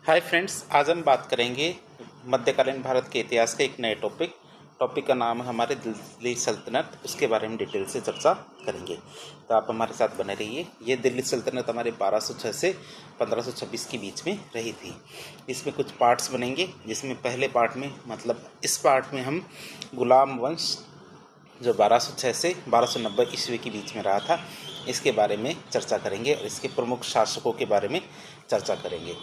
Hi friends, आज हम बात करेंगे मध्यकालीन भारत के इतिहास के एक नए टॉपिक का नाम है हमारे दिल्ली सल्तनत। उसके बारे में डिटेल से चर्चा करेंगे, तो आप हमारे साथ बने रहिए। ये दिल्ली सल्तनत हमारे 1206 से 1526 के बीच में रही थी। इसमें कुछ पार्ट्स बनेंगे, जिसमें पहले पार्ट में इस पार्ट में हम गुलाम वंश जो 1206 से 1290 ईस्वी के बीच में रहा था, इसके बारे में चर्चा करेंगे और इसके प्रमुख शासकों के बारे में चर्चा करेंगे।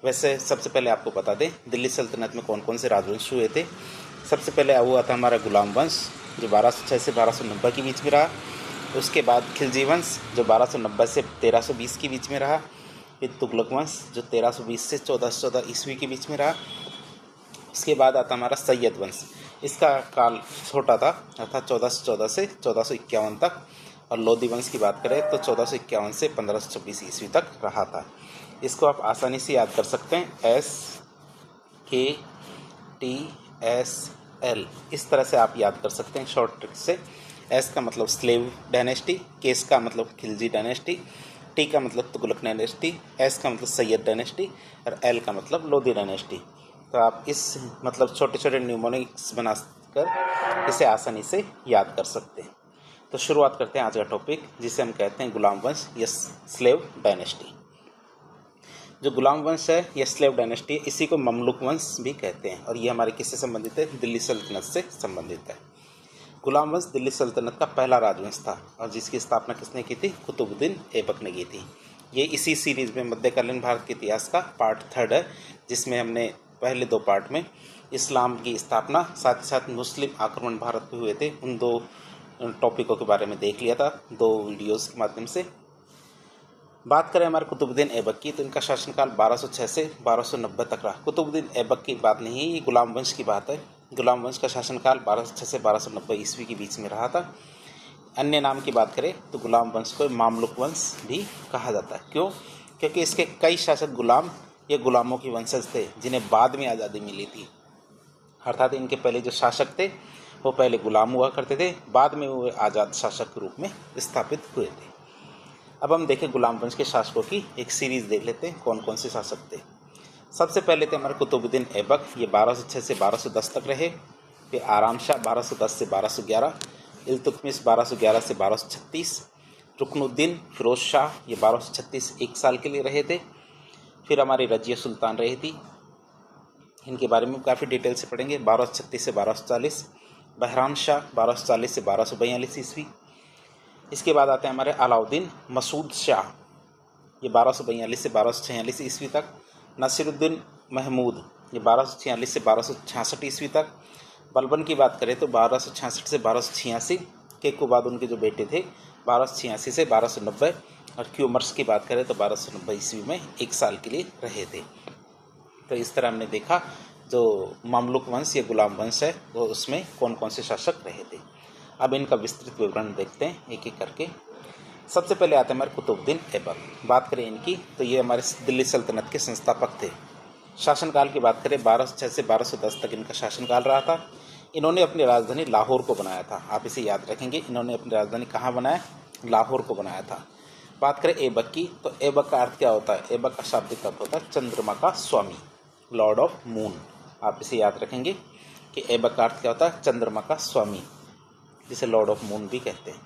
वैसे सबसे पहले आपको बता दें, दिल्ली सल्तनत में कौन कौन से राजवंश हुए थे। सबसे पहले हुआ था हमारा गुलाम वंश, जो 1206 से 1290 के बीच में रहा। उसके बाद खिलजी वंश, जो 1290 से 1320 के बीच में रहा। फिर तुगलक वंश, जो 1320 से 1414 ईस्वी के बीच में रहा। उसके बाद आता हमारा सैयद वंश, इसका काल छोटा था, अर्थात 1414 से 1451 तक। और लोधी वंश की बात करें तो 1451 से 1526 ईस्वी तक रहा था। इसको आप आसानी से याद कर सकते हैं, SKTSL, इस तरह से आप याद कर सकते हैं शॉर्ट ट्रिक से। S का मतलब स्लेव डायनेस्टी, K का मतलब खिलजी डायनेस्टी, T का मतलब तुगलक डायनेस्टी, S का मतलब सैयद डायनेस्टी और L का मतलब लोधी डायनेस्टी। तो आप इस छोटे छोटे न्यूमोनिक्स बनाकर इसे आसानी से याद कर सकते हैं। तो शुरुआत करते हैं आज का टॉपिक, जिसे हम कहते हैं गुलाम वंश या स्लेव डायनेस्टी। जो गुलाम वंश है या स्लेव डायनेस्टी, इसी को ममलुक वंश भी कहते हैं और ये हमारे किससे संबंधित है? दिल्ली सल्तनत से संबंधित है। गुलाम वंश दिल्ली सल्तनत का पहला राजवंश था और जिसकी स्थापना किसने की थी? कुतुबुद्दीन ऐबक ने की थी। ये इसी सीरीज में मध्यकालीन भारत के इतिहास का पार्ट 3 है, जिसमें हमने पहले 2 पार्ट में इस्लाम की स्थापना, साथ ही साथ मुस्लिम आक्रमण भारत में हुए थे, उन 2 टॉपिकों के बारे में देख लिया था 2 वीडियोस के माध्यम से। बात करें हमारे कुतुबुद्दीन ऐबक की, तो इनका शासनकाल 1206 से 1290 तक रहा। कुतुबुद्दीन ऐबक की बात नहीं है, ये गुलाम वंश की बात है। गुलाम वंश का शासनकाल 1206 से 1290 ईस्वी के बीच में रहा था। अन्य नाम की बात करें तो गुलाम वंश को मामलुक वंश भी कहा जाता है। क्यों? क्योंकि इसके कई शासक गुलाम या गुलामों की वंशज थे, जिन्हें बाद में आज़ादी मिली थी। अर्थात इनके पहले जो शासक थे वो पहले गुलाम हुआ करते थे, बाद में वो आज़ाद शासक के रूप में स्थापित हुए थे। अब हम देखें गुलाम वंश के शासकों की एक सीरीज देख लेते हैं, कौन कौन से शासक थे। सबसे पहले थे हमारे कुतुबुद्दीन ऐबक, ये 1206 से 1210 तक रहे। फिर आराम शाह 1210 से 1211, इल्तुतमिश 1211 से 1236, रुकनुद्दीन फिरोज शाह ये 1236 1 साल के लिए रहे थे। फिर हमारी रजिया सुल्तान रही थी, इनके बारे में काफ़ी डिटेल से पढ़ेंगे। 1236 से 1240, बहराम शाह 1240 से 1242 ईस्वी। इसके बाद आते हैं हमारे अलाउद्दीन मसूद शाह, ये 1242 से 1246 ईस्वी तक। नसीरुद्दीन महमूद ये 1246 से 1266 ईस्वी तक। बलबन की बात करें तो 1266 से 1286 के बाद उनके जो बेटे थे 1286 से 1290। और क्यूमर्स की बात करें तो 1290 ईस्वी में 1 साल के लिए रहे थे। तो इस तरह हमने देखा जो ममलुक वंश या गुलाम वंश है वो उसमें कौन कौन से शासक रहे थे। अब इनका विस्तृत विवरण देखते हैं एक एक करके। सबसे पहले आते हैं हमारे कुतुबुद्दीन ऐबक। बात करें इनकी तो ये हमारे दिल्ली सल्तनत के संस्थापक थे। शासनकाल की बात करें 1206 से 1210 तक इनका शासनकाल रहा था। इन्होंने अपनी राजधानी लाहौर को बनाया था, आप इसे याद रखेंगे। इन्होंने अपनी राजधानी कहाँ बनाया? लाहौर को बनाया था। बात करें ऐबक की तो ऐबक का अर्थ क्या होता है? ऐबक का शाब्दिक अर्थ होता है चंद्रमा का स्वामी, लॉर्ड ऑफ मून। आप इसे याद रखेंगे कि ऐबक का अर्थ क्या होता है? चंद्रमा का स्वामी, जिसे लॉर्ड ऑफ मून भी कहते हैं।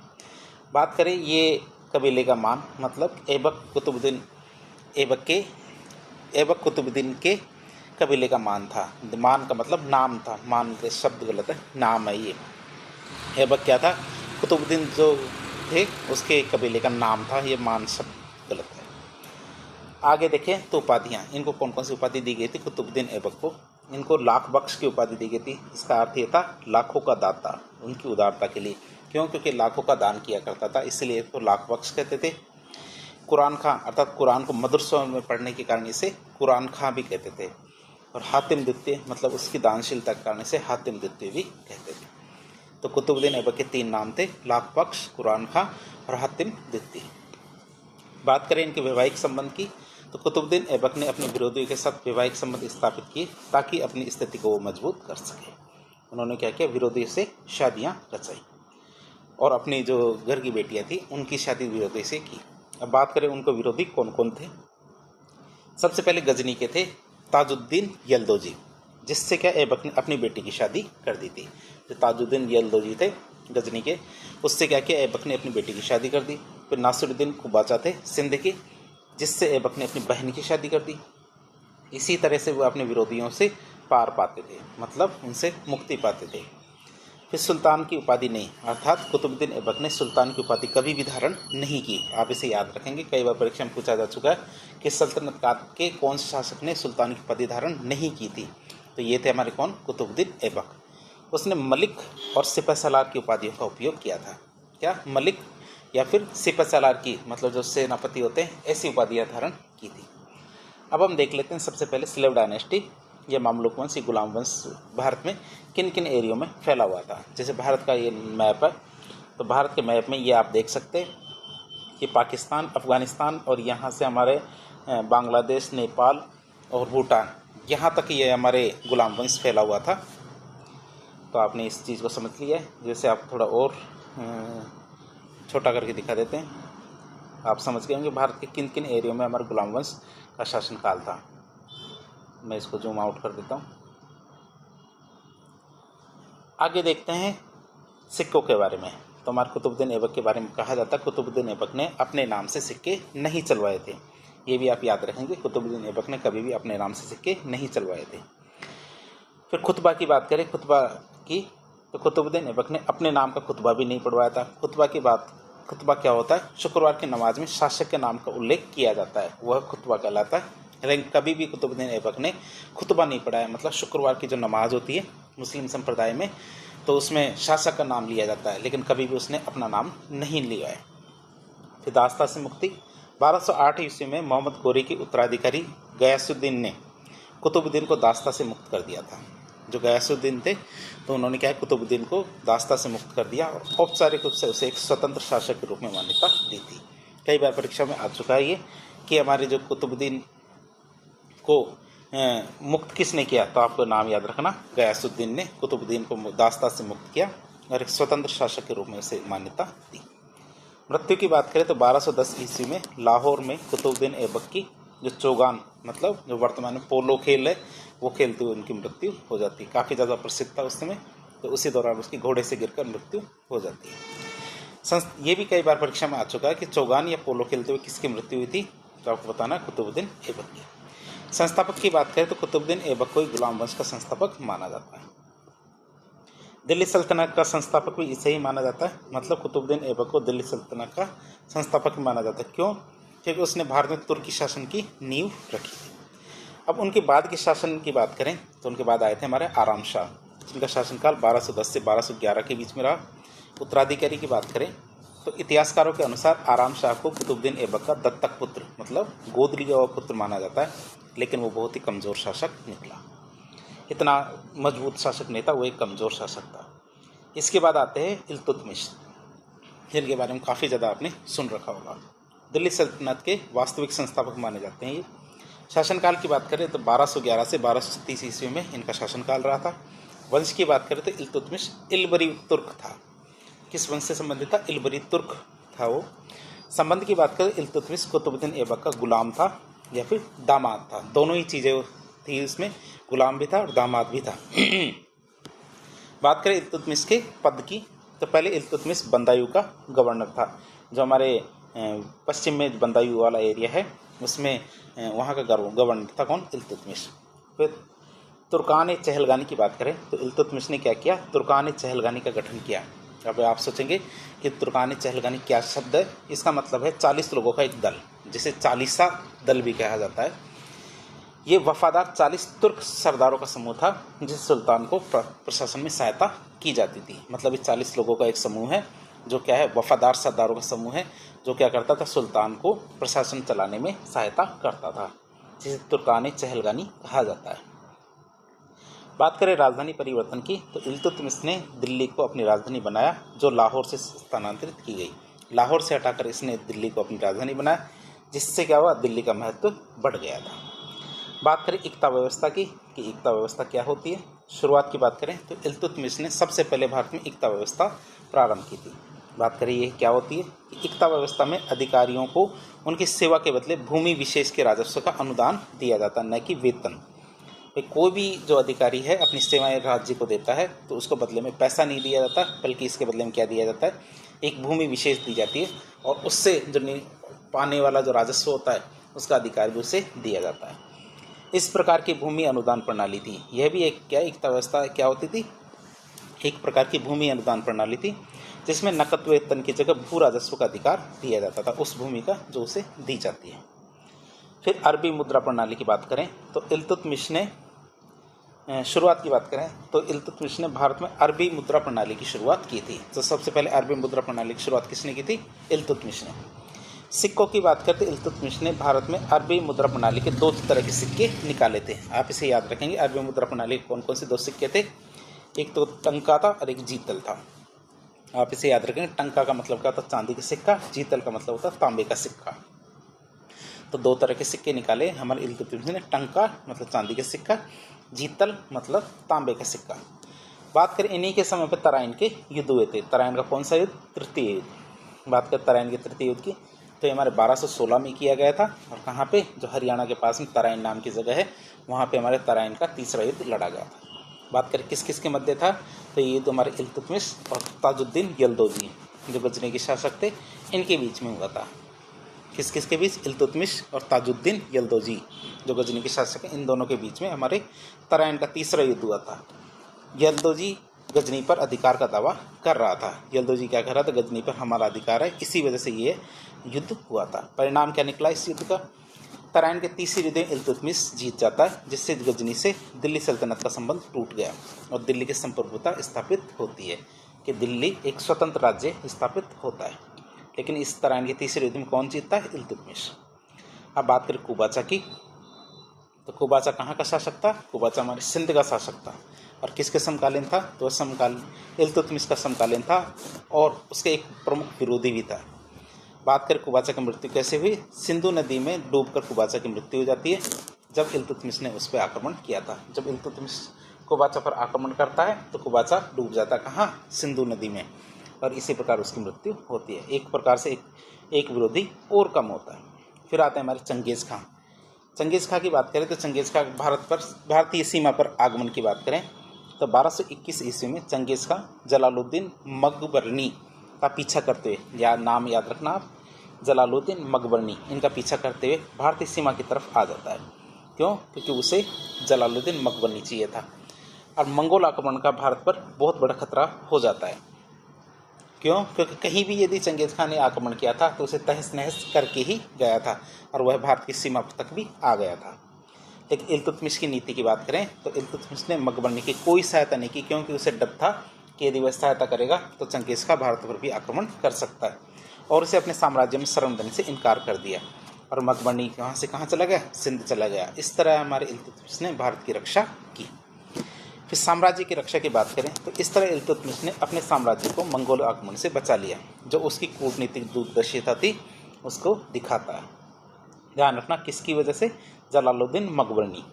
बात करें ये कबीले का मान, ऐबक कुतुबुद्दीन के कबीले का मान था। मान का मतलब नाम था, मान के शब्द गलत है, नाम है ये। ऐबक क्या था? कुतुबुद्दीन जो थे उसके कबीले का नाम था, ये मान शब्द गलत है। आगे देखें तो उपाधियाँ, इनको कौन कौन सी उपाधि दी गई थी कुतुबुद्दीन ऐबक को? इनको लाख बख्श की उपाधि दी गई थी। इसका अर्थ ये था लाखों का दाता, उनकी उदारता के लिए। क्यों? क्योंकि लाखों का दान किया करता था, इसलिए इसको लाख बख्श कहते थे। कुरान खां, अर्थात कुरान को मधुर स्वर में पढ़ने के कारण इसे कुरान खां भी कहते थे। और हातिम द्वितीय उसकी दानशीलता के कारण इसे हातिम द्वितीय भी कहते थे। तो कुतुबुद्दीन ऐबक के 3 नाम थे, लाख बख्श, कुरान खां और हातिम द्वितीय। बात करें इनके वैवाहिक संबंध की तो कुतुबुद्दीन ऐबक ने अपने विरोधियों के साथ वैवाहिक संबंध स्थापित किए ताकि अपनी स्थिति को वो मजबूत कर सके। उन्होंने क्या किया? विरोधी से शादियां रचाई और अपनी जो घर की बेटियां थी उनकी शादी विरोधी से की। अब बात करें उनको विरोधी कौन कौन थे। सबसे पहले गजनी के थे ताजुद्दीन यल्दोजी, जिससे क्या ऐबक ने अपनी बेटी की शादी कर दी थी। जो ताजुद्दीन यल्दोजी थे गजनी के, उससे क्या किया, ऐबक ने अपनी बेटी की शादी कर दी। फिर नासिरुद्दीन कुबाचा थे सिंध के, जिससे ऐबक ने अपनी बहन की शादी कर दी। इसी तरह से वो अपने विरोधियों से पार पाते थे, मतलब उनसे मुक्ति पाते थे। फिर सुल्तान की उपाधि नहीं, अर्थात कुतुबुद्दीन ऐबक ने सुल्तान की उपाधि कभी भी धारण नहीं की। आप इसे याद रखेंगे, कई बार परीक्षा में पूछा जा चुका है कि सल्तनत काल के कौन से शासक ने सुल्तान की उपाधि धारण नहीं की थी। तो ये थे हमारे कौन, कुतुबुद्दीन ऐबक। उसने मलिक और सिपह सलार की उपाधियों का उपयोग किया था। क्या, मलिक या फिर सिपह सलार की, मतलब जो सेनापति होते हैं, ऐसी उपाधियाँ धारण की थी। अब हम देख लेते हैं सबसे पहले स्लेव डायनेस्टी या मामलुक वंश, ये गुलाम वंश भारत में किन किन एरियो में फैला हुआ था। जैसे भारत का ये मैप है, तो भारत के मैप में ये आप देख सकते हैं कि पाकिस्तान, अफ़गानिस्तान और यहाँ से हमारे बांग्लादेश, नेपाल और भूटान, यहाँ तक ये हमारे गुलाम वंश फैला हुआ था। तो आपने इस चीज़ को समझ लिया है। जैसे आप थोड़ा और छोटा करके दिखा देते हैं, आप समझ गए होंगे भारत के किन किन एरियो में हमारे गुलाम वंश का शासनकाल था। मैं इसको जूम आउट कर देता हूँ। आगे देखते हैं सिक्कों के बारे में। तो हमारे कुतुबुद्दीन ऐबक के बारे में कहा जाता है, कुतुबुद्दीन ऐबक ने अपने नाम से सिक्के नहीं चलवाए थे। ये भी आप याद रखेंगे, कुतुबुद्दीन ऐबक ने कभी भी अपने नाम से सिक्के नहीं चलवाए थे। फिर खुतबा की बात करें, खुतबा की, तो कुतुबुद्दीन ऐबक ने अपने नाम का खुतबा भी नहीं पढ़वाया था। खुतबा क्या होता है, शुक्रवार की नमाज में शासक के नाम का उल्लेख किया जाता है, वह खुतबा कहलाता है। लेकिन कभी भी कुतुबुद्दीन ऐबक ने खुतबा नहीं पढ़ाया। मतलब शुक्रवार की जो नमाज होती है मुस्लिम संप्रदाय में, तो उसमें शासक का नाम लिया जाता है, लेकिन कभी भी उसने अपना नाम नहीं लिया है। फिर दास्ता से मुक्ति, 1208 ईस्वी में मोहम्मद गोरी के उत्तराधिकारी गयासुद्दीन ने कुतुबुद्दीन को दास्ता से मुक्त कर दिया था। जो गयासुद्दीन थे, तो उन्होंने क्या है, कुतुबुद्दीन को दास्ता से मुक्त कर दिया और औपचारिक रूप से उसे एक स्वतंत्र शासक के रूप में मान्यता दी थी। कई बार परीक्षा में आ चुका है ये कि हमारे जो कुतुबुद्दीन को मुक्त किसने किया, तो आपको नाम याद रखना, गयासुद्दीन ने कुतुबुद्दीन को दास्ता से मुक्त किया और एक स्वतंत्र शासक के रूप में उसे मान्यता दी। मृत्यु की बात करें तो 1210 ईस्वी में लाहौर में कुतुबुद्दीन ऐबक की जो चौगान, मतलब जो वर्तमान में पोलो खेल है, वो खेलते हुए उनकी मृत्यु हो जाती है। काफ़ी ज़्यादा प्रसिद्ध था उस समय, तो उसी दौरान उसकी घोड़े से गिरकर मृत्यु हो जाती है। ये भी कई बार परीक्षा में आ चुका है कि चौगान या पोलो खेलते हुए किसकी मृत्यु हुई थी, तो आपको बताना कुतुबुद्दीन ऐबक की। संस्थापक की बात करें तो कुतुबुद्दीन ऐबक को गुलाम वंश का संस्थापक माना जाता है। दिल्ली सल्तनत का संस्थापक भी इसे ही माना जाता है। मतलब कुतुबुद्दीन ऐबक को दिल्ली सल्तनत का संस्थापक माना जाता है। क्यों? क्योंकि उसने भारत में तुर्की शासन की नींव रखी थी। अब उनके बाद के शासन की बात करें तो उनके बाद आए थे हमारे आराम शाह, जिनका शासनकाल 1210 से 1211 के बीच में रहा। उत्तराधिकारी की बात करें तो इतिहासकारों के अनुसार आराम शाह को कुतुबुद्दीन ऐबक का दत्तक पुत्र, मतलब गोद लिया हुआ पुत्र माना जाता है, लेकिन वो बहुत ही कमज़ोर शासक निकला। इतना मजबूत शासक नहीं था, वो एक कमज़ोर शासक था। इसके बाद आते हैं इल्तुतमिश, जिनके बारे में काफ़ी ज़्यादा आपने सुन रखा होगा। दिल्ली सल्तनत के वास्तविक संस्थापक माने जाते हैं ये। शासनकाल की बात करें तो 1211 से 1230 ईस्वी में इनका शासनकाल रहा था। वंश की बात करें तो इल्तुतमिश इल्बरी तुर्क था। किस वंश से संबंधित था? इल्बरी तुर्क था वो। संबंध की बात करें, इल्तुतमिश कुतुबुद्दीन ऐबक का गुलाम था या फिर दामाद था। दोनों ही चीज़ें थी उसमें, गुलाम भी था और दामाद भी था। बात करें इल्तुतमिश के पद की तो पहले इल्तुतमिश बंदायूं का गवर्नर था। जो हमारे पश्चिम में बंदायूं वाला एरिया है उसमें वहाँ का गवर्नर था कौन? इल्तुतमिश। फिर तुर्कान चहलगानी की बात करें तो इल्तुतमिश ने क्या किया? तुर्कान चहलगानी का गठन किया। अब आप सोचेंगे कि तुर्कान चहलगानी क्या शब्द है? इसका मतलब है 40 लोगों का एक दल, जिसे 40सा दल भी कहा जाता है। ये वफादार 40 तुर्क सरदारों का समूह था, जिस सुल्तान को प्रशासन में सहायता की जाती थी। मतलब ये 40 लोगों का एक समूह है जो क्या है? वफादार सरदारों का समूह है, जो क्या करता था? सुल्तान को प्रशासन चलाने में सहायता करता था, जिसे तुर्कान चहलगानी कहा जाता है। बात करें राजधानी परिवर्तन की तो इल्तुतमिश ने दिल्ली को अपनी राजधानी बनाया, जो लाहौर से स्थानांतरित की गई। लाहौर से हटाकर इसने दिल्ली को अपनी राजधानी बनाया, जिससे क्या हुआ? दिल्ली का महत्व बढ़ गया था। बात करें एकता व्यवस्था की कि एकता व्यवस्था क्या होती है। शुरुआत की बात करें तो इल्तुतमिश ने सबसे पहले भारत में एकता व्यवस्था प्रारंभ की थी। बात करें ये क्या होती है कि एकता व्यवस्था में अधिकारियों को उनकी सेवा के बदले भूमि विशेष के राजस्व का अनुदान दिया जाता, न कि वेतन। भाई कोई भी जो अधिकारी है अपनी सेवाएं राज्य को देता है तो उसको बदले में पैसा नहीं दिया जाता, बल्कि इसके बदले में क्या दिया जाता है, एक भूमि विशेष दी जाती है और उससे जो पाने वाला जो राजस्व होता है उसका अधिकार भी उसे दिया जाता है। इस प्रकार की भूमि अनुदान प्रणाली थी। यह भी एक व्यवस्था क्या होती थी, एक प्रकार की भूमि अनुदान प्रणाली थी जिसमें नकद वेतन की जगह भू राजस्व का अधिकार दिया जाता था उस भूमि का जो उसे दी जाती है। फिर अरबी मुद्रा प्रणाली की बात करें तो इल्तुतमिश ने शुरुआत की बात करें तो इल्तुतमिश ने भारत में अरबी मुद्रा प्रणाली की शुरुआत की थी। तो सबसे पहले अरबी मुद्रा प्रणाली की शुरुआत किसने की थी, इल्तुतमिश ने। सिक्कों की बात करते इल्तुतमिश ने भारत में अरबी मुद्रा प्रणाली के 2 तरह के सिक्के निकाले थे। आप इसे याद रखेंगे, अरबी मुद्रा प्रणाली के कौन कौन से 2 सिक्के थे, एक तो टंका था और एक जीतल था। आप इसे याद रखेंगे, टंका का मतलब क्या था, चांदी का सिक्का, जीतल का मतलब होता तांबे का सिक्का। तो 2 तरह के सिक्के निकाले हमारे इल्तुतमिश ने, टंका मतलब चांदी का सिक्का, जीतल मतलब तांबे का सिक्का। बात करें इन्हीं के समय पर तराइन के युद्ध हुए थे। तराइन का कौन सा युद्ध, तृतीय युद्ध। बात करें तराइन के तृतीय युद्ध की तो हमारे 1216 में किया गया था और कहाँ पे, जो हरियाणा के पास में तराइन नाम की जगह है वहाँ पे हमारे तराइन का तीसरा युद्ध लड़ा गया था। बात करें किस किस के मध्य था तो ये युद्ध हमारे इल्तुतमिश और ताजुद्दीन यल्दौजी जो गजनी के शासक थे इनके बीच में हुआ था। किस किस के बीच, इल्तुतमिश और ताजुद्दीन यल्दौजी जो गजनी के शासक हैं, इन दोनों के बीच में हमारे तराइन का तीसरा युद्ध हुआ था। यल्दौजी गजनी पर अधिकार का दावा कर रहा था। यल्दौजी क्या कर रहा था, गजनी पर हमारा अधिकार है, इसी वजह से ये युद्ध हुआ था। परिणाम क्या निकला इस युद्ध का, तराइन के तीसरे युद्ध में इल्तुतमिश जीत जाता है जिससे गजनी से दिल्ली सल्तनत का संबंध टूट गया और दिल्ली की संप्रभुता स्थापित होती है कि दिल्ली एक स्वतंत्र राज्य स्थापित होता है। लेकिन इस तराइन के तीसरे युद्ध में कौन जीतता है, इल्तुतमिश। अब बात करें कुबाचा की तो कुबाचा कहाँ का शासक था, कुबाचा हमारे सिंध का शासक था और किसके समकालीन था, तो समकालीन इल्तुतमिश का समकालीन था और उसके एक प्रमुख विरोधी भी था। बात करें कुबाचा की मृत्यु कैसे हुई, सिंधु नदी में डूबकर कुबाचा की मृत्यु हो जाती है जब इल्तुतमिश ने उस पर आक्रमण किया था। जब इल्तुतमिश कुबाचा पर आक्रमण करता है तो कुबाचा डूब जाता है कहाँ, सिंधु नदी में, और इसी प्रकार उसकी मृत्यु होती है। एक प्रकार से एक विरोधी और कम होता है। फिर आते हैं हमारे चंगेज़ खां। चंगेज़ खां की बात करें तो चंगेज़ खां भारतीय सीमा पर आगमन की बात करें तो 1221 ईस्वी में चंगेज़ खां जलालुद्दीन मकबरनी का पीछा करते हुए, या नाम याद रखना आप, जलालुद्दीन मकबरनी, इनका पीछा करते हुए भारतीय सीमा की तरफ आ जाता है। क्यों, क्योंकि उसे जलालुद्दीन मकबरनी चाहिए था और मंगोल आक्रमण का भारत पर बहुत बड़ा खतरा हो जाता है। क्यों, क्योंकि कहीं भी यदि चंगेज़ खां ने आक्रमण किया था तो उसे तहस नहस करके ही गया था और वह भारत की सीमा तक भी आ गया था। लेकिन इल्तुतमिश की नीति की बात करें तो इल्तुतमिश ने मकबरनी की कोई सहायता नहीं की, क्योंकि उसे डर था कि यदि वह सहायता करेगा तो चंगेज़ खां भारत पर भी आक्रमण कर सकता है, और उसे अपने साम्राज्य में शरण देने से इनकार कर दिया और मकबरनी वहाँ से कहाँ चला गया, सिंध चला गया। इस तरह हमारे इल्तुतमिश ने भारत की रक्षा की। फिर साम्राज्य की रक्षा की बात करें तो इस तरह इल्तुतमिश ने अपने साम्राज्य को मंगोल आक्रमण से बचा लिया। जो उसकी कूटनीतिक दूरदर्शिता थी उसको दिखाता है। ध्यान रखना किसकी वजह से, जलालुद्दीन मकबरनी।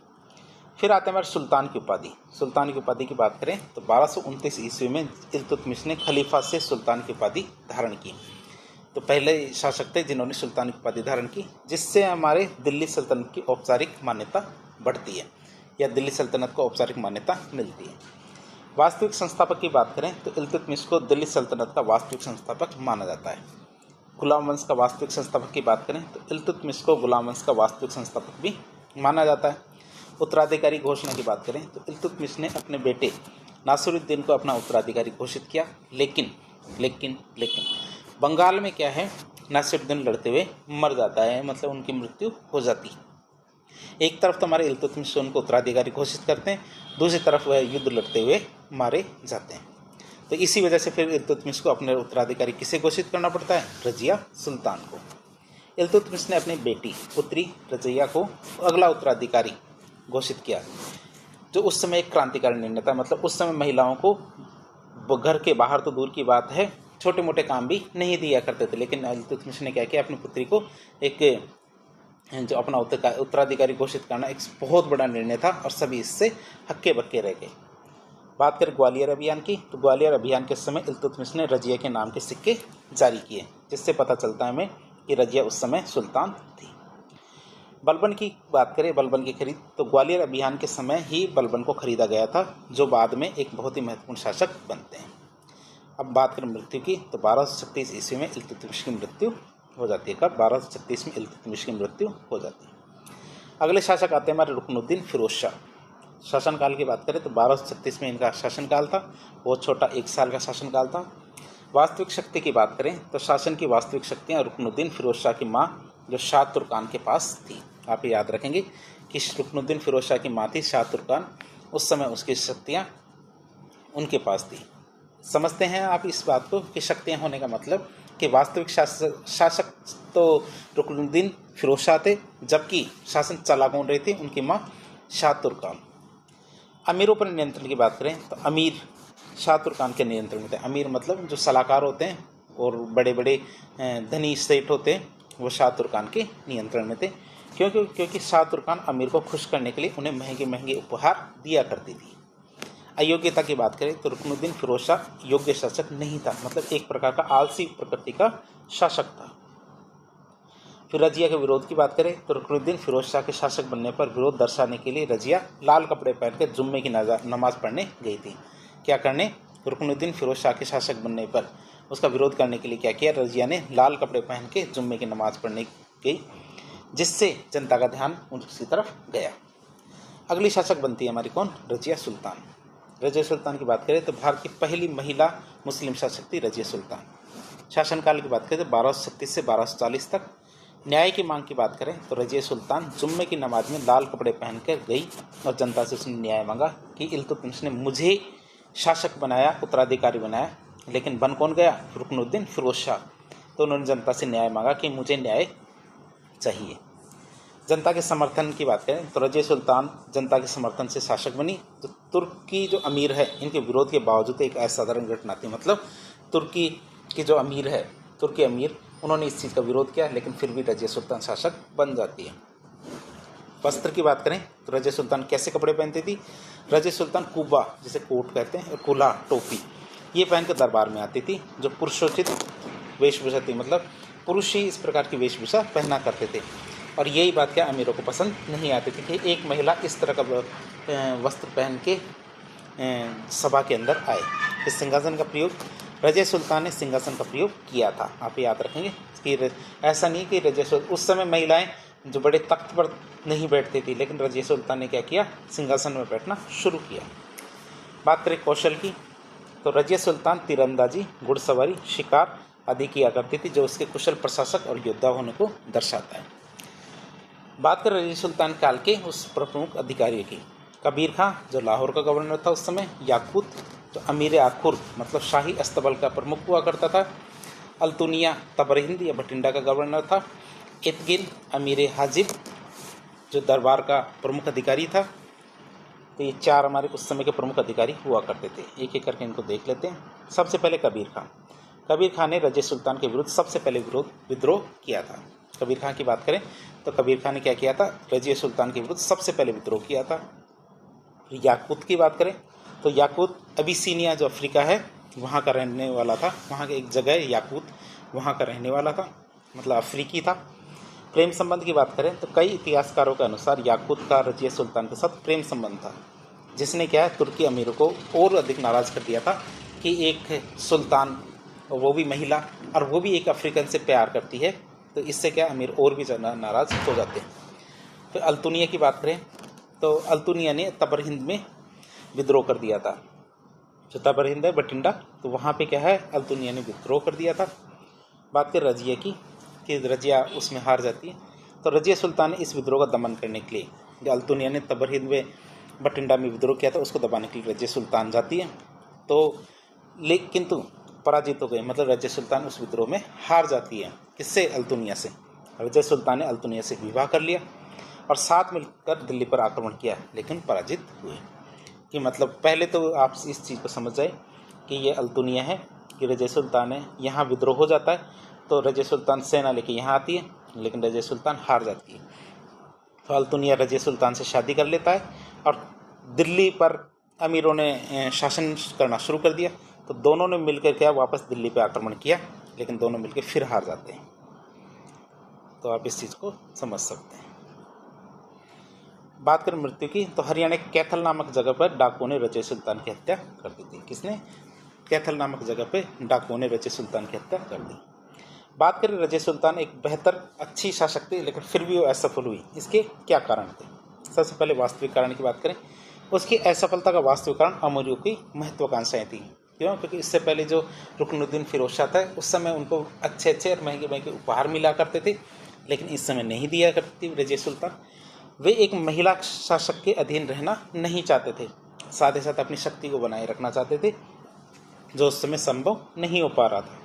फिर आते हैं हमारे सुल्तान की उपाधि। सुल्तान की उपाधि की बात करें तो 1229 ईस्वी में इल्तुतमिश ने खलीफा से सुल्तान की उपाधि धारण की। तो पहले शासक थे जिन्होंने सुल्तान की उपाधि धारण की, जिससे हमारे दिल्ली सल्तनत की औपचारिक मान्यता बढ़ती है या दिल्ली सल्तनत को औपचारिक मान्यता मिलती है। वास्तविक संस्थापक की बात करें तो इल्तुतमिश को दिल्ली सल्तनत का वास्तविक संस्थापक माना जाता है। गुलाम वंश का वास्तविक संस्थापक की बात करें तो इल्तुतमिश को गुलाम वंश का वास्तविक संस्थापक भी माना जाता है। उत्तराधिकारी घोषणा की बात करें तो इल्तुतमिश ने अपने बेटे नासिरुद्दीन को अपना उत्तराधिकारी घोषित किया, लेकिन बंगाल में क्या है, नासिरुद्दीन लड़ते हुए मर जाता है, मतलब उनकी मृत्यु हो जाती है। एक तरफ तो हमारे इल्तुतमिश उनको उत्तराधिकारी घोषित करते हैं, दूसरी तरफ वह युद्ध लड़ते हुए मारे जाते हैं। तो इसी वजह से फिर इल्तुतमिश को अपने उत्तराधिकारी किसे घोषित करना पड़ता है, रजिया सुल्तान को। इल्तुतमिश ने अपनी बेटी पुत्री रजिया को अगला उत्तराधिकारी घोषित किया, जो उस समय एक क्रांतिकारी निर्णय था। मतलब उस समय महिलाओं को घर के बाहर तो दूर की बात है, छोटे मोटे काम भी नहीं दिया करते थे, लेकिन इल्तुतमिश ने क्या किया, अपनी पुत्री को एक जो अपना उत्तराधिकारी घोषित करना एक बहुत बड़ा निर्णय था और सभी इससे हक्के बक्के रह गए। बात करें ग्वालियर अभियान की तो ग्वालियर अभियान के समय इल्तुतमिश ने रजिया के नाम के सिक्के जारी किए, जिससे पता चलता है हमें कि रजिया उस समय सुल्तान थी। बलबन की बात करें, बलबन की खरीद, तो ग्वालियर अभियान के समय ही बलबन को खरीदा गया था, जो बाद में एक बहुत ही महत्वपूर्ण शासक बनते हैं। अब बात करें मृत्यु की, तो 1236 ईस्वी में इल्तुतमिश की मृत्यु हो जाती है। कब? 1236 में इल्तुतमिश की मृत्यु हो जाती है। अगले शासक आते हैं हमारे रुकनुद्दीन फिरोज शाह। शासनकाल की बात करें तो 1236 में इनका शासनकाल था, बहुत छोटा 1 साल का शासनकाल था। वास्तविक शक्ति की बात करें तो शासन की वास्तविक शक्तियाँ रुकनुद्दीन फिरोज शाह की माँ जो शाह तुर्कान के पास थी। आप याद रखेंगे कि रुकनुद्दीन फिरोज शाह की माँ थी शाह तुर्कान, उस समय उसकी शक्तियाँ उनके पास थी। समझते हैं आप इस बात को कि शक्तियाँ होने का मतलब कि वास्तविक शासक तो रुकनुद्दीन फिरोज शाह थे, जबकि शासन चला कौन रही थी? उनकी माँ शाह तुर्कान। अमीरों पर नियंत्रण की बात करें तो अमीर शाह तुर्कान के नियंत्रण में थे। अमीर मतलब जो सलाहकार होते हैं और बड़े बड़े धनी सेठ होते हैं, वो शाह तुर्कान के नियंत्रण में थे। क्योंकि शाह तुर्कान अमीर को खुश करने के लिए उन्हें महंगे महंगे उपहार दिया करती थी। अयोग्यता की बात करें तो रुकनुद्दीन फिरोज शाह योग्य शासक नहीं था, मतलब एक प्रकार का आलसी प्रकृति का शासक था। फिर रजिया के विरोध की बात करें तो रुकनुद्दीन फिरोज शाह के शासक बनने पर विरोध दर्शाने के लिए रजिया लाल कपड़े पहनकर जुम्मे की नमाज पढ़ने गई थी। क्या करने? रुकनुद्दीन फिरोज शाह के शासक बनने पर उसका विरोध करने के लिए क्या किया? रजिया ने लाल कपड़े पहन के जुम्मे की नमाज पढ़ने गई, जिससे जनता का ध्यान उसकी तरफ गया। अगली शासक बनती है हमारी कौन? रजिया सुल्तान। रजिया सुल्तान की बात करें तो भारत की पहली महिला मुस्लिम शासक थी रजिया सुल्तान। शासनकाल की बात करें तो 1236 से 1240 तक। न्याय की मांग की बात करें तो रजिया सुल्तान जुम्मे की नमाज में लाल कपड़े पहनकर गई और जनता से उसने न्याय मांगा कि इल्तुतमिश ने मुझे शासक बनाया, उत्तराधिकारी बनाया, लेकिन बन कौन गया? रुकनुद्दीन फिरोज शाह। तो उन्होंने जनता से न्याय मांगा कि मुझे न्याय चाहिए। जनता के समर्थन की बात करें तो रजिया सुल्तान जनता के समर्थन से शासक बनी। तो तुर्की जो अमीर है, इनके विरोध के बावजूद एक असाधारण घटना थी, मतलब तुर्की की जो अमीर है, तुर्की अमीर, उन्होंने इस चीज़ का विरोध किया, लेकिन फिर भी रजिया सुल्तान शासक बन जाती है। वस्त्र की बात करें तो रजिया सुल्तान कैसे कपड़े पहनती थी? रजिया सुल्तान कुबा, जिसे कोट कहते हैं, और कुला टोपी, ये पहनकर दरबार में आती थी, जो पुरुषोचित वेशभूषा थी, मतलब पुरुष ही इस प्रकार की वेशभूषा पहना करते थे। और यही बात क्या अमीरों को पसंद नहीं आती थी कि एक महिला इस तरह का वस्त्र पहन के सभा के अंदर आए। फिर सिंहासन का प्रयोग, रजिया सुल्तान ने सिंहासन का प्रयोग किया था। आप याद रखेंगे कि ऐसा नहीं कि रजिया सुल्तान, उस समय महिलाएं जो बड़े तख्त पर नहीं बैठती थी, लेकिन रजिया सुल्तान ने क्या किया? सिंहासन में बैठना शुरू किया। बात करें कौशल की तो रजिया सुल्तान तीरंदाजी, घुड़सवारी, शिकार आदि किया करती थी, जो उसके कुशल प्रशासक और योद्धा होने को दर्शाता है। बात करें रजिया सुल्तान काल के उस प्रमुख अधिकारियों की, कबीर खां जो लाहौर का गवर्नर था उस समय, याकूत जो अमीर आखुर मतलब शाही अस्तबल का प्रमुख हुआ करता था, अल्तुनिया तबरहिंद या बठिंडा का गवर्नर था, इतगिन अमीर हाजिब जो दरबार का प्रमुख अधिकारी था। तो ये 4 हमारे उस समय के प्रमुख अधिकारी हुआ करते थे। एक एक करके इनको देख लेते हैं। सबसे पहले कबीर खां। कबीर खां ने रजिया सुल्तान के विरुद्ध सबसे पहले विद्रोह किया था। कबीर खां की बात करें तो कबीर खां ने क्या किया था? रजिया सुल्तान के विरुद्ध सबसे पहले विद्रोह किया था। याकूत की बात करें तो याकूत अबिसिनिया जो अफ्रीका है वहाँ का रहने वाला था, वहाँ की एक जगह है याकूत, वहाँ का रहने वाला था, मतलब अफ्रीकी था। प्रेम संबंध की बात करें तो कई इतिहासकारों के अनुसार याकूत का रजिया सुल्तान के साथ प्रेम संबंध था, जिसने क्या है तुर्की अमीरों को और अधिक नाराज़ कर दिया था कि एक सुल्तान, वो भी महिला, और वो भी एक अफ्रीकन से प्यार करती है, तो इससे क्या अमीर और भी ज़्यादा नाराज़ हो जाते हैं। फिर अल्तुनिया की बात करें तो अल्तुनिया ने तबरहिंद में विद्रोह कर दिया था। जो तबरहिंद है बठिंडा, तो वहाँ पे क्या है अल्तुनिया ने विद्रोह कर दिया था। बात करें रजिया की कि रजिया उसमें हार जाती है, तो रजिया सुल्तान ने इस विद्रोह का दमन करने के लिए, जो अल्तुनिया ने तबरहिंद में बठिंडा में विद्रोह किया था, उसको दबाने के लिए रजिया सुल्तान जाती है, तो किंतु पराजित हो गए, मतलब रजिया सुल्तान उस विद्रोह में हार जाती है। किससे? अल्तुनिया से। रजिया सुल्तान ने अल्तुनिया से विवाह कर लिया और साथ मिलकर दिल्ली पर आक्रमण किया, लेकिन पराजित हुए। कि मतलब पहले तो आप इस चीज़ को समझ जाए कि ये अल्तुनिया है, कि रजिया सुल्तान है, यहाँ विद्रोह हो जाता है, तो रजिया सुल्तान सेना लेके यहाँ आती है, लेकिन रजिया सुल्तान हार जाती है। तो अल्तुनिया रजिया सुल्तान से शादी कर लेता है और दिल्ली पर अमीरों ने शासन करना शुरू कर दिया, तो दोनों ने मिलकर क्या वापस दिल्ली पे आक्रमण किया, लेकिन दोनों मिलकर फिर हार जाते हैं। तो आप इस चीज़ को समझ सकते हैं। बात करें मृत्यु की तो हरियाणा के कैथल नामक जगह पर डाकुओं ने रजिया सुल्तान की हत्या कर दी थी। किसने? कैथल नामक जगह पे डाकुओं ने रजिया सुल्तान की हत्या कर दी। बात करें रजिया सुल्तान एक बेहतर अच्छी शासक थी, लेकिन फिर भी वो असफल हुई। इसके क्या कारण थे? सबसे पहले वास्तविक कारण की बात करें, उसकी असफलता का वास्तविक कारण अमूर्यों की महत्वाकांक्षाएं थी। क्यों? क्योंकि इससे पहले जो रुकनुद्दीन फिरोज शाह था, उस समय उनको अच्छे अच्छे और महंगे महंगे उपहार मिला करते थे, लेकिन इस समय नहीं दिया करती रजिया सुल्तान। वे एक महिला शासक के अधीन रहना नहीं चाहते थे, साथ ही साथ अपनी शक्ति को बनाए रखना चाहते थे, जो उस समय संभव नहीं हो पा रहा था।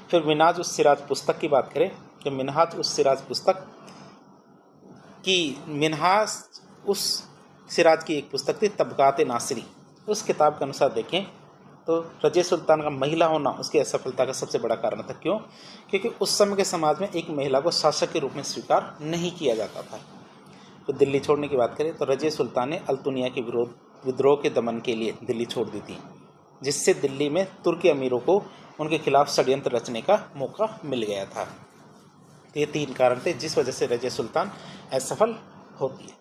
फिर मिन्हाज उस सिराज पुस्तक की बात करें तो मिन्हाज उस सिराज पुस्तक की मिन्हाज उस सिराज की एक पुस्तक थी, तबकात नासिरी। उस किताब के अनुसार देखें तो रजिया सुल्तान का महिला होना उसकी असफलता का सबसे बड़ा कारण था। क्यों? क्योंकि उस समय के समाज में एक महिला को शासक के रूप में स्वीकार नहीं किया जाता था। तो दिल्ली छोड़ने की बात करें तो रजिया सुल्तान ने अल्तुनिया के विद्रोह के दमन के लिए दिल्ली छोड़ दी थी, जिससे दिल्ली में तुर्की अमीरों को उनके खिलाफ षड्यंत्र रचने का मौका मिल गया था। ये 3 कारण थे जिस वजह से रजिया सुल्तान असफल होती है।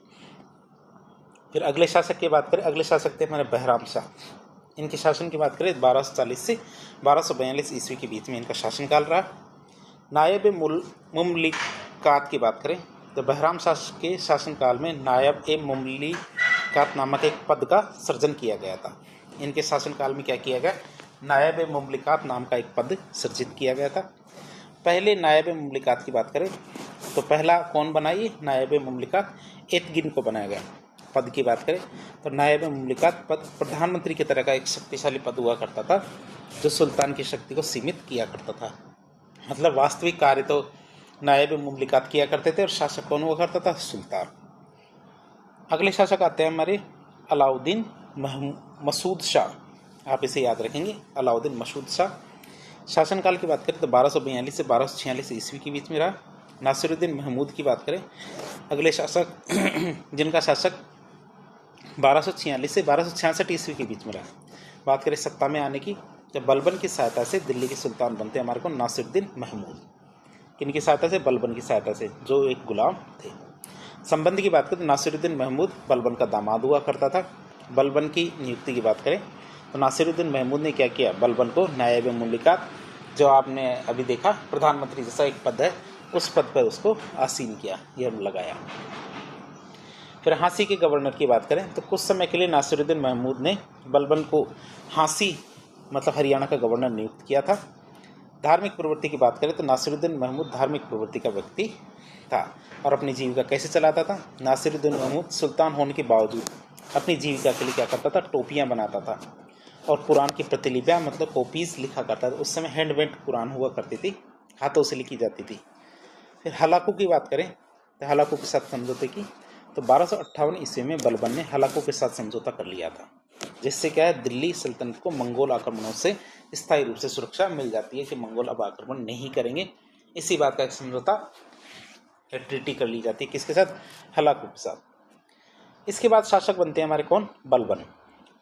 फिर अगले शासक की बात करें, अगले शासक थे हमारे बहराम शाह। इनके शासन की बात करें 1240 से 1242 ईस्वी के बीच में इनका शासनकाल रहा। नायब मुमलिकात की बात करें तो बहराम शाह के शासनकाल में नायब ए मुमलिकात नामक एक पद का सृजन किया गया था। इनके शासनकाल में क्या किया गया? नायब ए मुमलिकात नाम का एक पद सृजित किया गया था। पहले नायब ए मुमलिकात की बात करें तो पहला कौन बनाई? नायब ए मुमलिकात एतगिन को बनाया गया। पद की बात करें तो नायब ए मुमलिकात पद प्रधानमंत्री की तरह का एक शक्तिशाली पद हुआ करता था, जो सुल्तान की शक्ति को सीमित किया करता था। मतलब वास्तविक कार्य तो नायब ए मुमलिकात किया करते थे और शासक कौन हुआ करता था? सुल्तान। अगले शासक आते हैं हमारे अलाउद्दीन मसूद शाह। आप इसे याद रखेंगे, अलाउद्दीन मसूद शाह। शासनकाल की बात करें तो 1242 से 1246 ईस्वी के बीच में रहा। नासिरुद्दीन महमूद की बात करें, अगले शासक जिनका शासक 1246 से 1266 ईस्वी के बीच में रहा। बात करें सत्ता में आने की तो बलबन की सहायता से दिल्ली के सुल्तान बनते हमारे को नासिरुद्दीन महमूद। किनकी सहायता से? बलबन की सहायता से, जो एक गुलाम थे। संबंध की बात करें तो नासिरुद्दीन महमूद बलबन का दामाद हुआ करता था। बलबन की नियुक्ति की बात करें तो नासिरुद्दीन महमूद ने क्या किया? बलबन को नायब मुमलिकात, जो आपने अभी देखा प्रधानमंत्री जैसा एक पद है, उस पद पर उसको आसीन किया, यह लगाया। फिर हाँसी के गवर्नर की बात करें तो कुछ समय के लिए नासिरुद्दीन महमूद ने बलबन को हाँसी मतलब हरियाणा का गवर्नर नियुक्त किया था। धार्मिक प्रवृत्ति की बात करें तो नासिरुद्दीन महमूद धार्मिक प्रवृत्ति का व्यक्ति था और अपनी जीविका कैसे चलाता था? नासिरुद्दीन महमूद सुल्तान होने के बावजूद अपनी जीविका के लिए क्या करता था? टोपियाँ बनाता था और कुरान की प्रतिलिपियाँ मतलब कॉपीज़ लिखा करता था। उस समय हैंडमेड कुरान हुआ करती थी, हाथों से लिखी जाती थी। फिर हलाकू की बात करें तो हलाकू के साथ समझौते की तो 1258 ईस्वी में बलबन ने हलाकू के साथ समझौता कर लिया था, जिससे क्या है दिल्ली सल्तनत को मंगोल आक्रमणों से स्थायी रूप से सुरक्षा मिल जाती है कि मंगोल अब आक्रमण नहीं करेंगे। इसी बात का एक समझौता ट्रीटी कर ली जाती है, किसके साथ? हलाकू के साथ। इसके बाद शासक बनते हैं हमारे कौन? बलबन।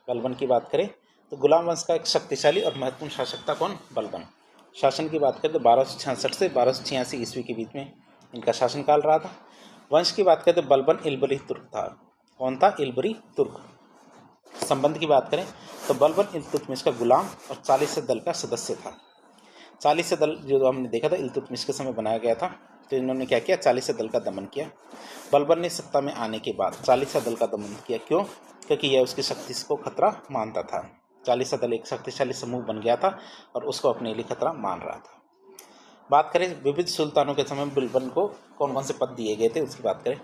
बलबन की बात करें तो गुलाम वंश का एक शक्तिशाली और महत्वपूर्ण शासक था कौन? बलबन। शासन की बात करें तो 1266 से 1286 ईस्वी के बीच में इनका शासनकाल रहा था। वंश की बात करें तो बलबन इल्बरी तुर्क था। कौन था? इल्बरी तुर्क। संबंध की बात करें तो बलबन इल्तुतमिश का गुलाम और 40 दल का सदस्य था। 40 दल जो हमने देखा था इल्तुतमिश के समय बनाया गया था, तो इन्होंने क्या किया? 40 दल का दमन किया। बलबन ने सत्ता में आने के बाद 40 दल का दमन किया। क्यों? क्योंकि यह उसकी शक्ति को खतरा मानता था। 40 दल एक शक्तिशाली समूह बन गया था और उसको अपने लिए खतरा मान रहा था। बात करें विविध सुल्तानों के समय बलबन को कौन कौन से पद दिए गए थे, उसकी बात करें।